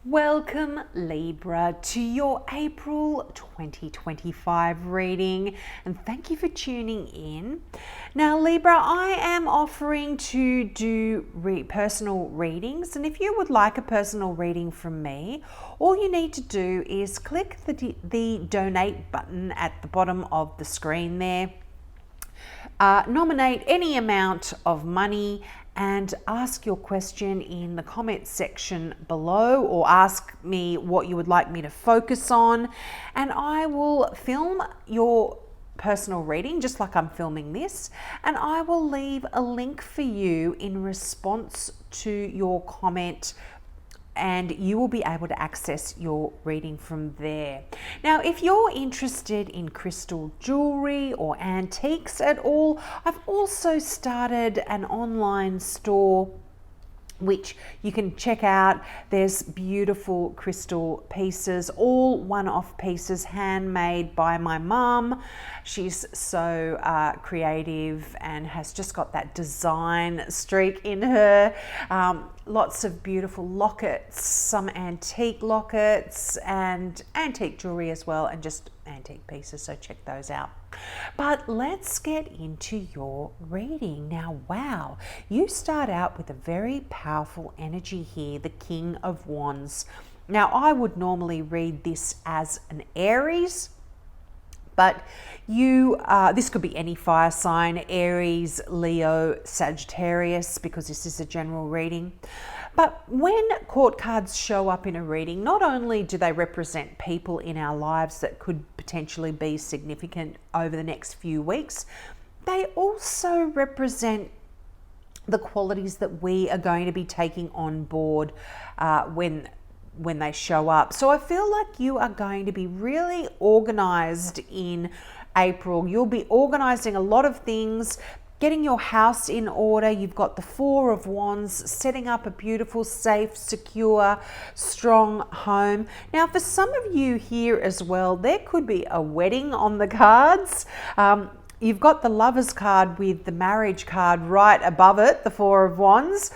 Welcome, Libra, to your April 2025 reading, and thank you for tuning in. Now, Libra, I am offering to do personal readings, and if you would like a personal reading from me, all you need to do is click the donate button at the bottom of the screen there. Nominate any amount of money and ask your question in the comments section below, or ask me what you would like me to focus on, and I will film your personal reading just like I'm filming this, and I will leave a link for you in response to your comment, and you will be able to access your reading from there. Now, if you're interested in crystal jewellery or antiques at all, I've also started an online store which you can check out. There's beautiful crystal pieces, all one-off pieces handmade by my mum. She's so creative and has just got that design streak in her. Lots of beautiful lockets, some antique lockets and antique jewelry as well, and just antique pieces, so check those out. But let's get into your reading. Now, wow, you start out with a very powerful energy here, the King of Wands. Now, I would normally read this as an Aries, but this could be any fire sign, Aries, Leo, Sagittarius, because this is a general reading. But when court cards show up in a reading, not only do they represent people in our lives that could potentially be significant over the next few weeks, they also represent the qualities that we are going to be taking on board when they show up. So I feel like you are going to be really organized in April. You'll be organizing a lot of things, getting your house in order. You've got the Four of Wands, setting up a beautiful, safe, secure, strong home. Now, for some of you here as well, there could be a wedding on the cards. You've got the Lovers card with the marriage card right above it, the Four of Wands.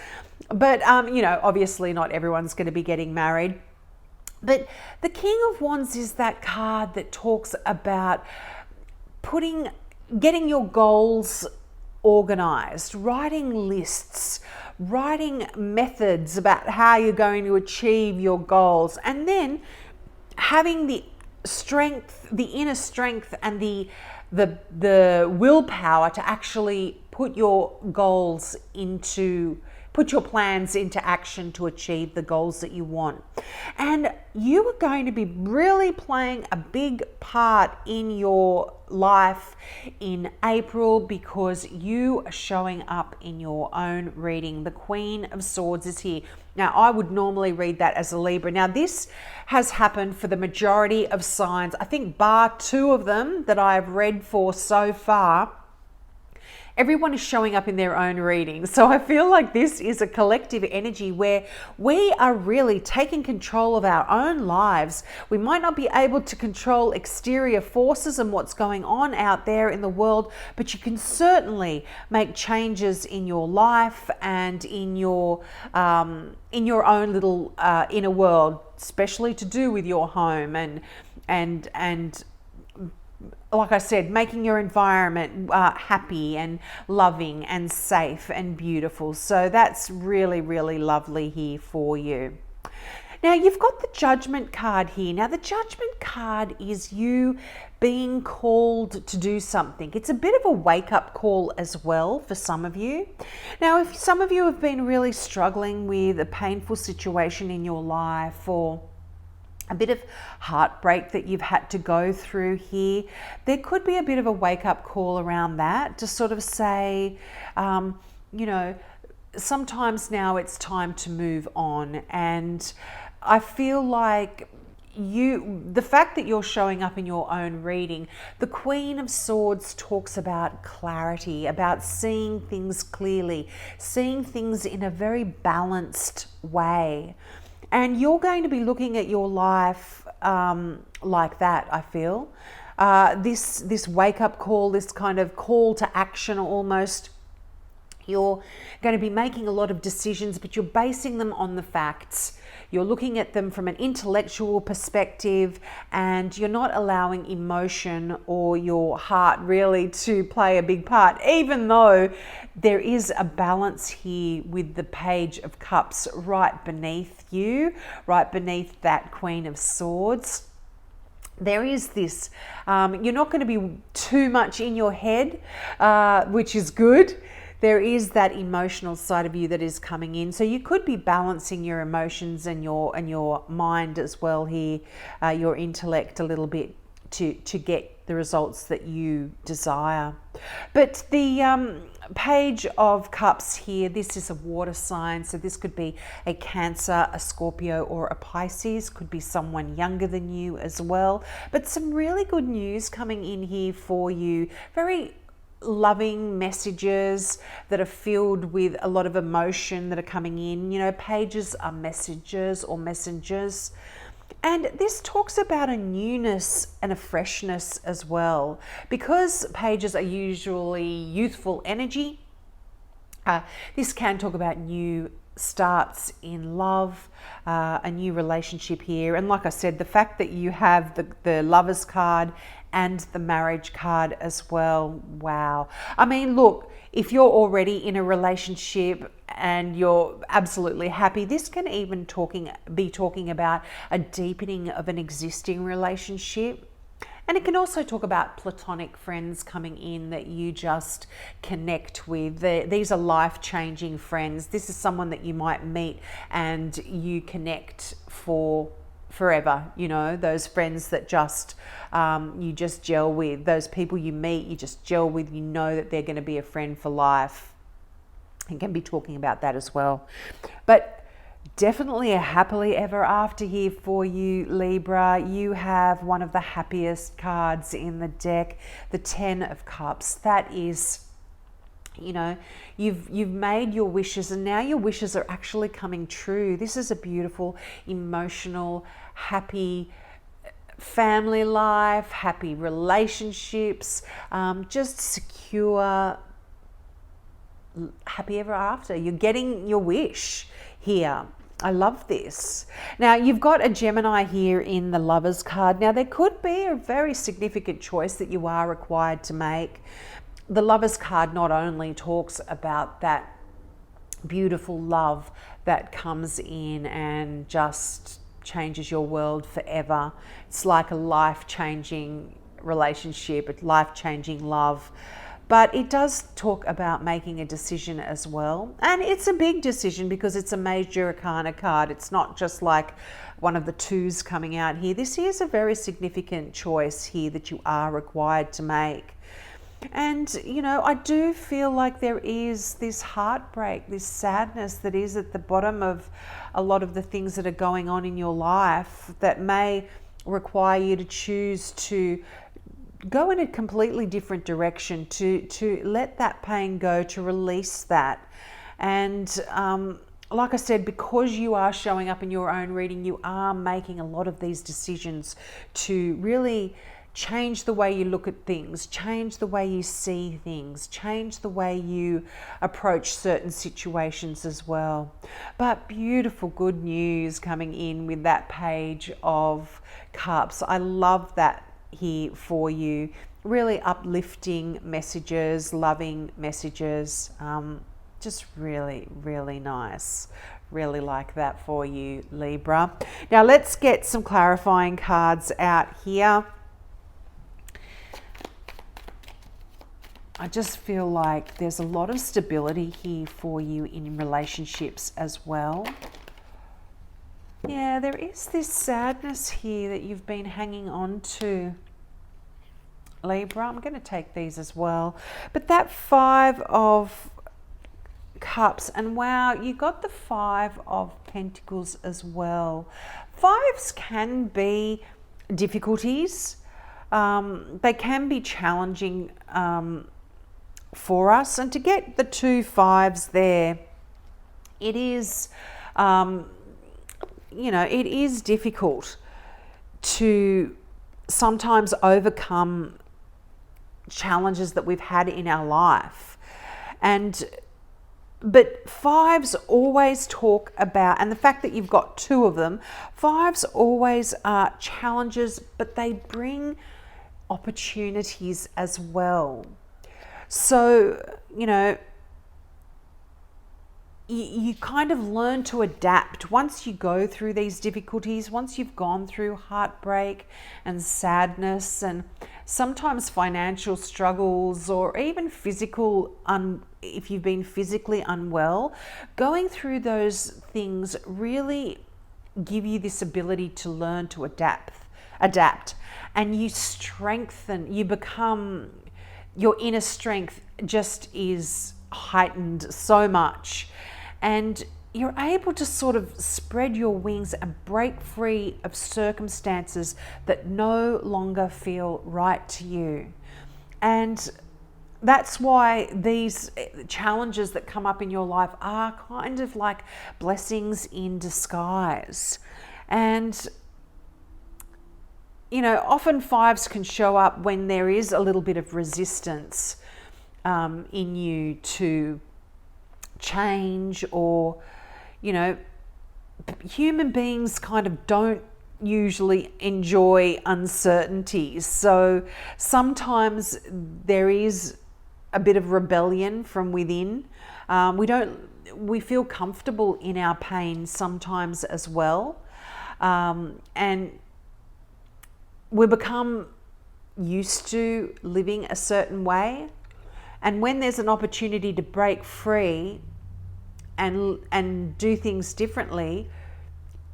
But, obviously not everyone's going to be getting married. But the King of Wands is that card that talks about getting your goals organized, writing lists, writing methods about how you're going to achieve your goals, and then having the strength, the inner strength, and the willpower to actually put your plans into action to achieve the goals that you want. And you are going to be really playing a big part in your life in April, because you are showing up in your own reading. The Queen of Swords is here. Now, I would normally read that as a Libra. Now, this has happened for the majority of signs. I think bar two of them that I've read for so far, everyone is showing up in their own reading. So I feel like this is a collective energy where we are really taking control of our own lives. We might not be able to control exterior forces and what's going on out there in the world, but you can certainly make changes in your life and in your own little inner world, especially to do with your home and like I said, making your environment happy and loving and safe and beautiful. So that's really, really lovely here for you. Now, you've got the Judgment card here. Now, the Judgment card is you being called to do something. It's a bit of a wake-up call as well for some of you. Now, if some of you have been really struggling with a painful situation in your life, or a bit of heartbreak that you've had to go through here, there could be a bit of a wake-up call around that to sort of say, sometimes now it's time to move on. And I feel like the fact that you're showing up in your own reading, the Queen of Swords talks about clarity, about seeing things clearly, seeing things in a very balanced way. And you're going to be looking at your life like that, I feel. This wake-up call, this kind of call to action almost. You're going to be making a lot of decisions, but you're basing them on the facts. You're looking at them from an intellectual perspective, and you're not allowing emotion or your heart really to play a big part, even though there is a balance here with the Page of Cups right beneath you, right beneath that Queen of Swords. There is this, you're not going to be too much in your head, which is good. There is that emotional side of you that is coming in. So you could be balancing your emotions and your mind as well here, your intellect a little bit to get the results that you desire. But the Page of Cups here, this is a water sign. So this could be a Cancer, a Scorpio, or a Pisces. Could be someone younger than you as well. But some really good news coming in here for you. Very loving messages that are filled with a lot of emotion that are coming in. You know, pages are messages or messengers. And this talks about a newness and a freshness as well. Because pages are usually youthful energy, this can talk about new starts in love, a new relationship here. And like I said, the fact that you have the Lovers card and the Marriage card as well. Wow. I mean, look, if you're already in a relationship and you're absolutely happy, this can even be talking about a deepening of an existing relationship. And it can also talk about platonic friends coming in that you just connect with. These are life-changing friends. This is someone that you might meet and you connect for forever. You know, those friends that just you just gel with. Those people you meet, you just gel with. You know that they're going to be a friend for life. And can be talking about that as well. But definitely a happily ever after here for you, Libra. You have one of the happiest cards in the deck, the 10 of Cups. That is, you know, you've made your wishes and now your wishes are actually coming true. This is a beautiful, emotional, happy family life, happy relationships, just secure, happy ever after. You're getting your wish here. I love this. Now you've got a Gemini here in the Lovers card. Now there could be a very significant choice that you are required to make. The Lovers card not only talks about that beautiful love that comes in and just changes your world forever. It's like a life-changing relationship, a life-changing love. But it does talk about making a decision as well. And it's a big decision because it's a major arcana card. It's not just like one of the twos coming out here. This is a very significant choice here that you are required to make. And, you know, I do feel like there is this heartbreak, this sadness that is at the bottom of a lot of the things that are going on in your life that may require you to choose to go in a completely different direction, to let that pain go, to release that. And like I said, because you are showing up in your own reading, you are making a lot of these decisions to really change the way you look at things, change the way you see things, change the way you approach certain situations as well. But beautiful good news coming in with that Page of Cups. I love that here for you. Really uplifting messages, loving messages, just really, really nice. Really like that for you, Libra. Now let's get some clarifying cards out here. I just feel like there's a lot of stability here for you in relationships as well. Yeah, there is this sadness here that you've been hanging on to, Libra. I'm going to take these as well. But that 5 of Cups, and wow, you got the 5 of Pentacles as well. 5s can be difficulties. They can be challenging for us. And to get the 2 5s there, it is, you know, it is difficult to sometimes overcome challenges that we've had in our life. And But fives always talk about, and the fact that you've got two of them, fives always are challenges, but they bring opportunities as well. So, you kind of learn to adapt once you go through these difficulties, once you've gone through heartbreak and sadness and sometimes financial struggles, or even physical, if you've been physically unwell. Going through those things really give you this ability to learn to adapt, and you strengthen, you become, your inner strength just is heightened so much, and you're able to sort of spread your wings and break free of circumstances that no longer feel right to you. And that's why these challenges that come up in your life are kind of like blessings in disguise. And often fives can show up when there is a little bit of resistance in you to change, or human beings kind of don't usually enjoy uncertainties. So sometimes there is a bit of rebellion from within. We feel comfortable in our pain sometimes as well, and we become used to living a certain way. And when there's an opportunity to break free and do things differently,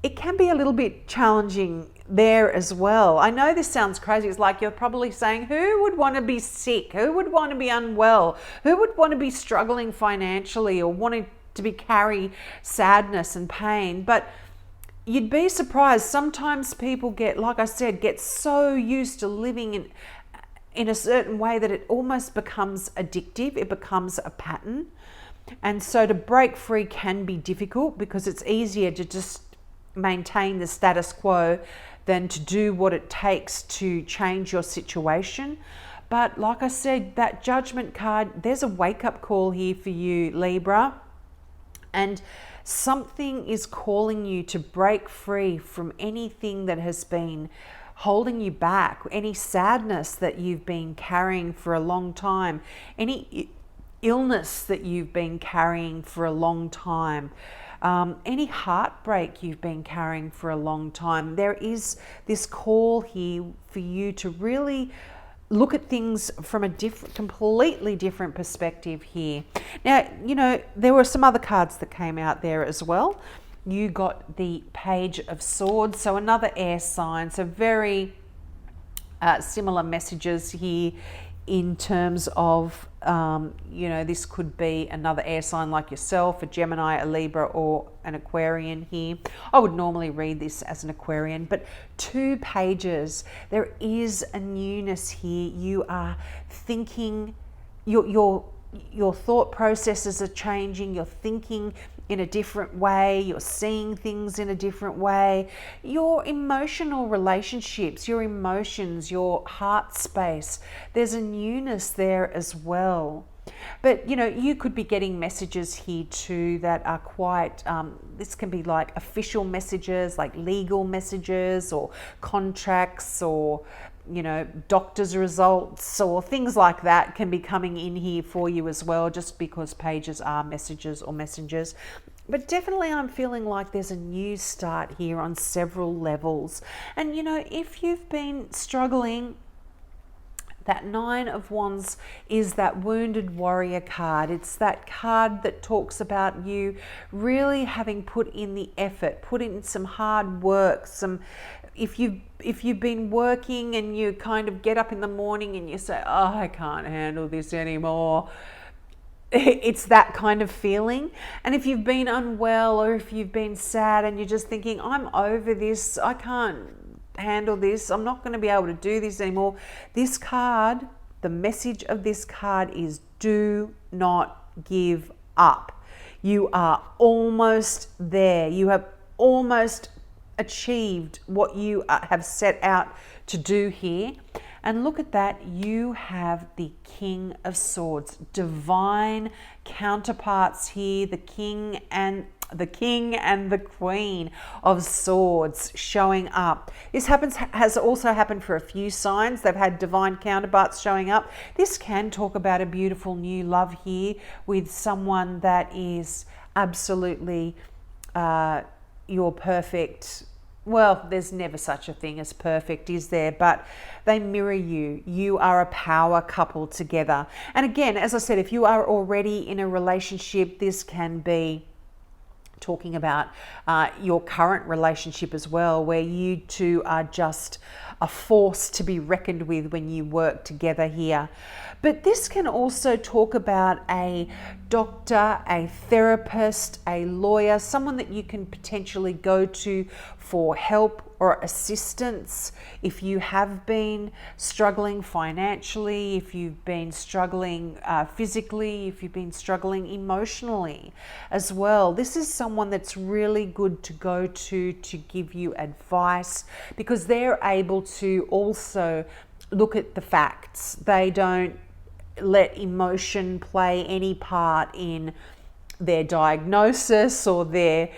it can be a little bit challenging there as well. I know this sounds crazy. It's like you're probably saying, who would want to be sick? Who would want to be unwell? Who would want to be struggling financially or wanting to carry sadness and pain? But you'd be surprised. Sometimes people get so used to living in a certain way that it almost becomes addictive. It becomes a pattern. And so to break free can be difficult, because it's easier to just maintain the status quo than to do what it takes to change your situation. But like I said, that Judgment card, there's a wake-up call here for you, Libra. And something is calling you to break free from anything that has been holding you back, any sadness that you've been carrying for a long time, any illness that you've been carrying for a long time, any heartbreak you've been carrying for a long time. There is this call here for you to really look at things from a completely different perspective here. Now, there were some other cards that came out there as well. You got the Page of Swords, so another air sign, so very similar messages here in terms of, this could be another air sign like yourself, a Gemini, a Libra, or an Aquarian here. I would normally read this as an Aquarian, but 2 pages, there is a newness here. You are thinking, your thought processes are changing, you're thinking in a different way, you're seeing things in a different way. Your emotional relationships, your emotions, your heart space, there's a newness there as well. But you could be getting messages here too that are quite, this can be like official messages, like legal messages or contracts, or doctor's results, or things like that can be coming in here for you as well, just because pages are messages or messengers. But definitely I'm feeling like there's a new start here on several levels. And if you've been struggling, that 9 of Wands is that wounded warrior card. It's that card that talks about you really having put in the effort, put in some hard work, if you've been working and you kind of get up in the morning and you say, oh, I can't handle this anymore. It's that kind of feeling. And if you've been unwell, or if you've been sad and you're just thinking, I'm over this, I can't handle this, I'm not going to be able to do this anymore. This card, the message of this card is, do not give up. You are almost there. You have almost achieved what you have set out to do here. And look at that, you have the King of Swords, divine counterparts here, the King and the Queen of Swords showing up. This has also happened for a few signs. They've had divine counterparts showing up. This can talk about a beautiful new love here with someone that is absolutely your perfect. Well, there's never such a thing as perfect, is there? But they mirror you. You are a power couple together. And again, as I said, if you are already in a relationship, this can be talking about your current relationship as well, where you two are just a force to be reckoned with when you work together here. But this can also talk about a doctor, a therapist, a lawyer, someone that you can potentially go to for help or assistance if you have been struggling financially, if you've been struggling physically, if you've been struggling emotionally as well. This is someone that's really good to go to give you advice, because they're able to also look at the facts. They don't let emotion play any part in their diagnosis or their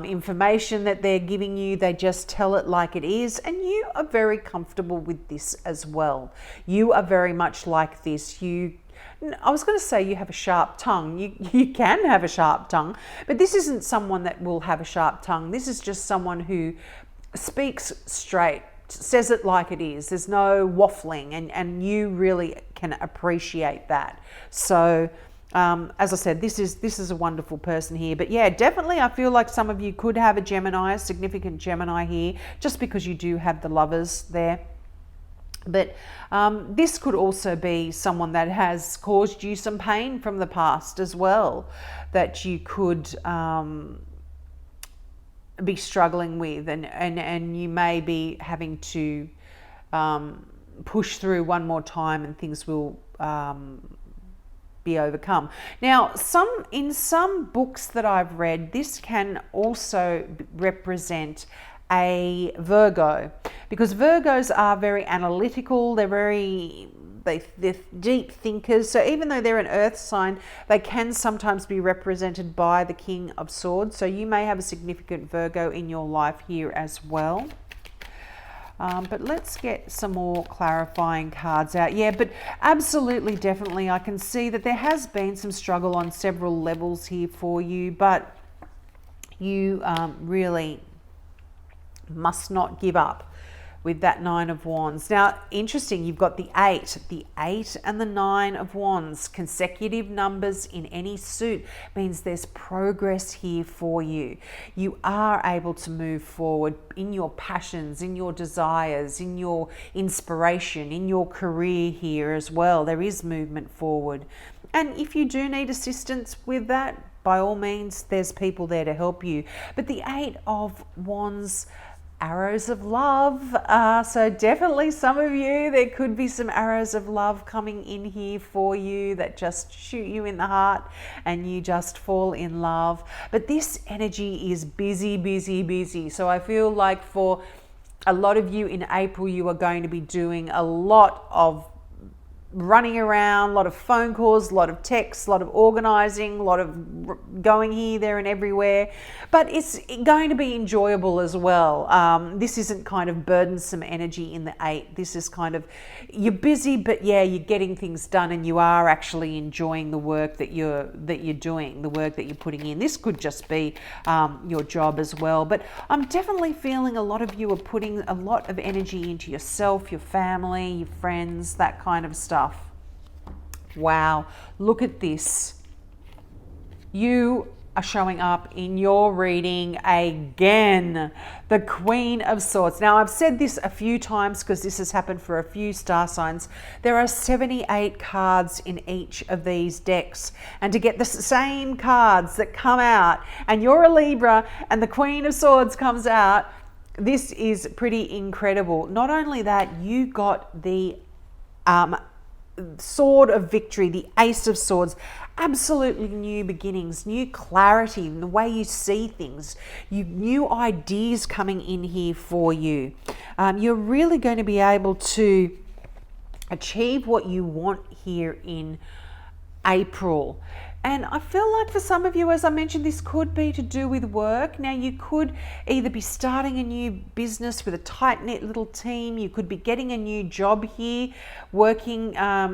information that they're giving you. They just tell it like it is, and you are very comfortable with this as well. You are very much like this. I was going to say you have a sharp tongue. You can have a sharp tongue, but this isn't someone that will have a sharp tongue. This is just someone who speaks straight, says it like it is. There's no waffling, and you really can appreciate that. So as I said, this is a wonderful person here. But yeah, definitely I feel like some of you could have a Gemini, a significant Gemini here, just because you do have the Lovers there. But this could also be someone that has caused you some pain from the past as well, that you could be struggling with, and you may be having to push through one more time, and things will be overcome. Now, in some books that I've read, this can also represent a Virgo, because Virgos are very analytical. They're deep thinkers. So even though they're an earth sign, they can sometimes be represented by the King of Swords. So you may have a significant Virgo in your life here as well. But let's get some more clarifying cards out. Yeah, but absolutely, definitely, I can see that there has been some struggle on several levels here for you, but you really must not give up with that Nine of Wands. Now, interesting, you've got the 8 and the 9 of Wands. Consecutive numbers in any suit means there's progress here for you. You are able to move forward in your passions, in your desires, in your inspiration, in your career here as well. There is movement forward. And if you do need assistance with that, by all means, there's people there to help you. But the 8 of Wands, arrows of love. So definitely some of you, there could be some arrows of love coming in here for you that just shoot you in the heart and you just fall in love. But this energy is busy, busy, busy. So I feel like for a lot of you in April, you are going to be doing a lot of running around, a lot of phone calls, a lot of texts, a lot of organizing, a lot of going here, there and everywhere. But it's going to be enjoyable as well. This isn't kind of burdensome energy in the 8. This is kind of, you're busy, but yeah, you're getting things done and you are actually enjoying the work that you're doing, the work that you're putting in. This could just be your job as well. But I'm definitely feeling a lot of you are putting a lot of energy into yourself, your family, your friends, that kind of stuff. Wow, look at this. You are showing up in your reading again, the Queen of Swords. Now, I've said this a few times because this has happened for a few star signs. There are 78 cards in each of these decks. And to get the same cards that come out, and you're a Libra and the Queen of Swords comes out, this is pretty incredible. Not only that, you got the Sword of Victory, the Ace of Swords. Absolutely new beginnings, new clarity in the way you see things, new ideas coming in here for you. You're really going to be able to achieve what you want here in April. And I feel like for some of you, as I mentioned, this could be to do with work. Now, you could either be starting a new business with a tight-knit little team. You could be getting a new job here, working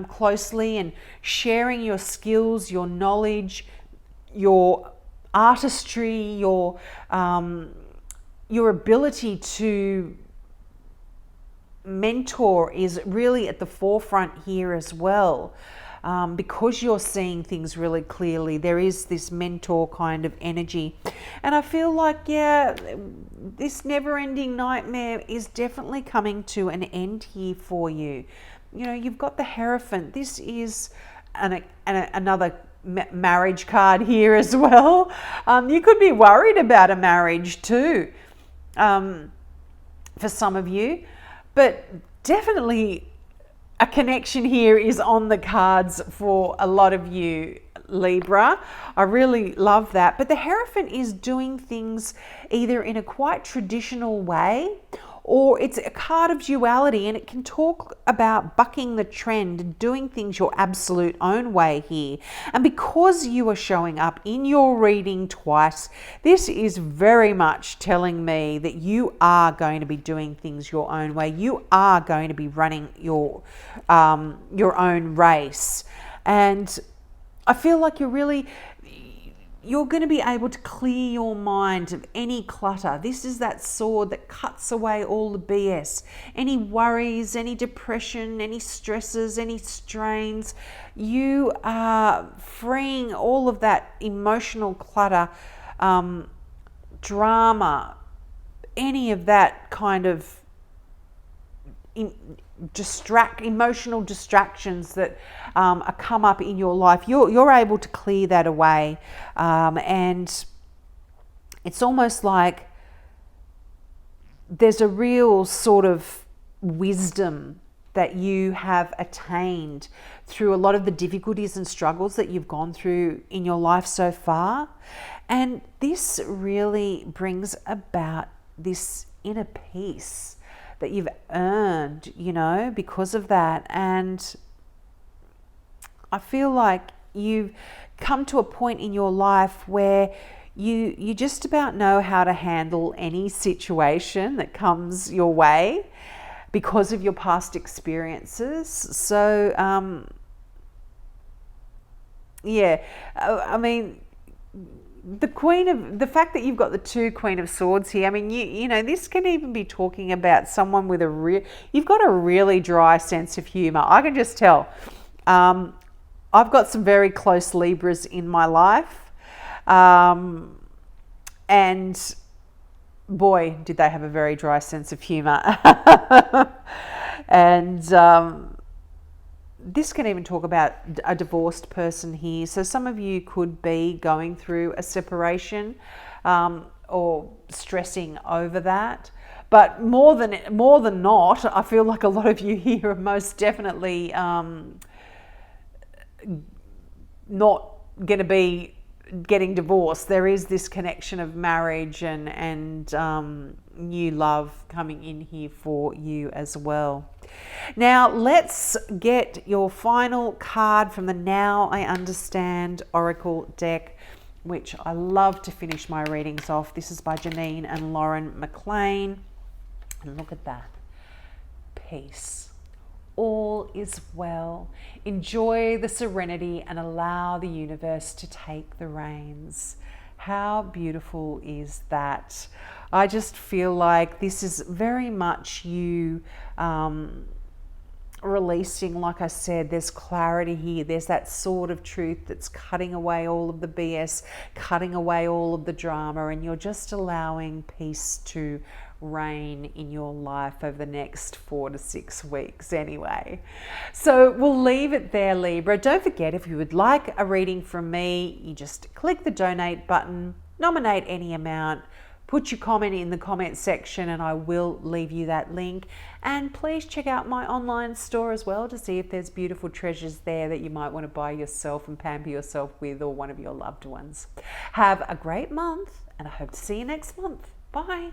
closely and sharing your skills, your knowledge, your artistry, your ability to mentor is really at the forefront here as well. Because you're seeing things really clearly, there is this mentor kind of energy. And I feel like, yeah, this never-ending nightmare is definitely coming to an end here for you. You know, you've got the Hierophant. This is another marriage card here as well. You could be worried about a marriage too, for some of you. But definitely a connection here is on the cards for a lot of you, Libra. I really love that. But the Hierophant is doing things either in a quite traditional way, or it's a card of duality, and it can talk about bucking the trend and doing things your absolute own way here. And because you are showing up in your reading twice, this is very much telling me that you are going to be doing things your own way. You are going to be running your own race. And I feel like you're going to be able to clear your mind of any clutter. This is that sword that cuts away all the BS, any worries, any depression, any stresses, any strains. You are freeing all of that emotional clutter, drama, any of that kind of emotional distractions that come up in your life. You're able to clear that away, and it's almost like there's a real sort of wisdom that you have attained through a lot of the difficulties and struggles that you've gone through in your life so far. And this really brings about this inner peace that you've earned, you know, because of that. And I feel like you've come to a point in your life where you just about know how to handle any situation that comes your way because of your past experiences. So, yeah, I mean, the fact that you've got the two Queen of Swords here, I mean, you know, this can even be talking about someone with you've got a really dry sense of humor. I can just tell. I've got some very close Libras in my life. And boy, did they have a very dry sense of humor. And this can even talk about a divorced person here. So some of you could be going through a separation, or stressing over that. But more than not, I feel like a lot of you here are most definitely not going to be getting divorced. There is this connection of marriage and new love coming in here for you as well. Now let's get your final card from the Now I Understand Oracle deck, which I love to finish my readings off. This is by Janine and Lauren McLean. And look at that. Peace. All is well. Enjoy the serenity and allow the universe to take the reins. How beautiful is that? I just feel like this is very much you releasing, like I said, there's clarity here. There's that sword of truth that's cutting away all of the BS, cutting away all of the drama, and you're just allowing peace to reign in your life over the next 4 to 6 weeks anyway. So we'll leave it there, Libra. Don't forget, if you would like a reading from me, you just click the donate button, nominate any amount, put your comment in the comment section, and I will leave you that link. And please check out my online store as well to see if there's beautiful treasures there that you might want to buy yourself and pamper yourself with, or one of your loved ones. Have a great month, and I hope to see you next month. Bye.